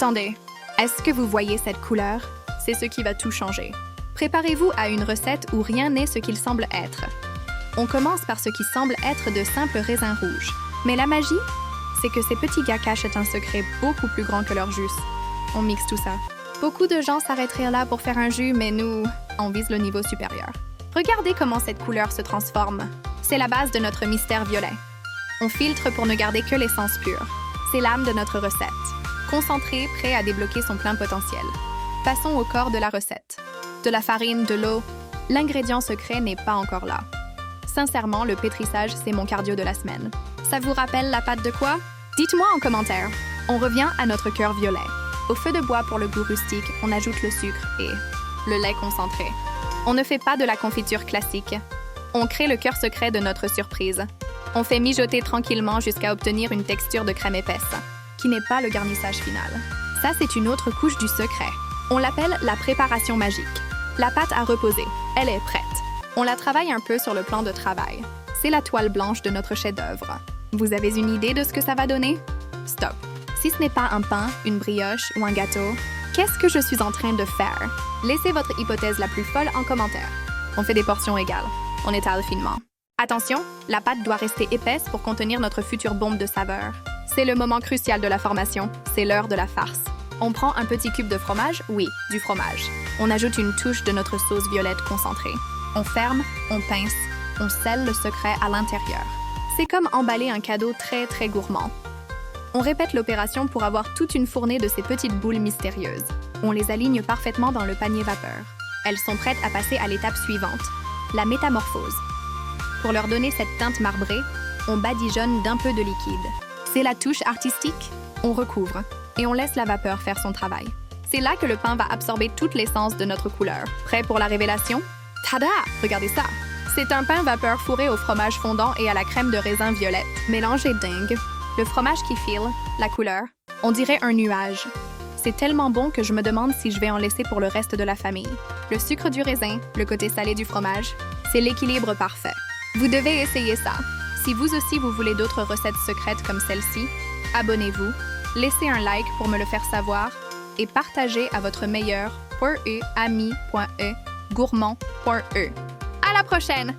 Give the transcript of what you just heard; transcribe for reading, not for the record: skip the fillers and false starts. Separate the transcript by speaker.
Speaker 1: Attendez, est-ce que vous voyez cette couleur? C'est ce qui va tout changer. Préparez-vous à une recette où rien n'est ce qu'il semble être. On commence par ce qui semble être de simples raisins rouges. Mais la magie, c'est que ces petits gars cachent un secret beaucoup plus grand que leur jus. On mixe tout ça. Beaucoup de gens s'arrêteraient là pour faire un jus, mais nous, on vise le niveau supérieur. Regardez comment cette couleur se transforme. C'est la base de notre mystère violet. On filtre pour ne garder que l'essence pure. C'est l'âme de notre recette. Concentré, prêt à débloquer son plein potentiel. Passons au corps de la recette. De la farine, de l'eau, l'ingrédient secret n'est pas encore là. Sincèrement, le pétrissage, c'est mon cardio de la semaine. Ça vous rappelle la pâte de quoi? Dites-moi en commentaire. On revient à notre cœur violet. Au feu de bois pour le goût rustique, on ajoute le sucre et le lait concentré. On ne fait pas de la confiture classique. On crée le cœur secret de notre surprise. On fait mijoter tranquillement jusqu'à obtenir une texture de crème épaisse, qui n'est pas le garnissage final. Ça, c'est une autre couche du secret. On l'appelle la préparation magique. La pâte a reposé. Elle est prête. On la travaille un peu sur le plan de travail. C'est la toile blanche de notre chef-d'œuvre. Vous avez une idée de ce que ça va donner? Stop. Si ce n'est pas un pain, une brioche ou un gâteau, qu'est-ce que je suis en train de faire? Laissez votre hypothèse la plus folle en commentaire. On fait des portions égales. On étale finement. Attention, la pâte doit rester épaisse pour contenir notre future bombe de saveur. C'est le moment crucial de la formation. C'est l'heure de la farce. On prend un petit cube de fromage, oui, du fromage. On ajoute une touche de notre sauce violette concentrée. On ferme, on pince, on scelle le secret à l'intérieur. C'est comme emballer un cadeau très, très gourmand. On répète l'opération pour avoir toute une fournée de ces petites boules mystérieuses. On les aligne parfaitement dans le panier vapeur. Elles sont prêtes à passer à l'étape suivante, la métamorphose. Pour leur donner cette teinte marbrée, on badigeonne d'un peu de liquide. C'est la touche artistique. On recouvre et on laisse la vapeur faire son travail. C'est là que le pain va absorber toute l'essence de notre couleur. Prêt pour la révélation? Tada! Regardez ça! C'est un pain vapeur fourré au fromage fondant et à la crème de raisin violette. Mélange est dingue. Le fromage qui file, la couleur, on dirait un nuage. C'est tellement bon que je me demande si je vais en laisser pour le reste de la famille. Le sucre du raisin, le côté salé du fromage, c'est l'équilibre parfait. Vous devez essayer ça. Si vous aussi vous voulez d'autres recettes secrètes comme celle-ci, abonnez-vous, laissez un like pour me le faire savoir et partagez à votre meilleur ami.e gourmand.e. À la prochaine!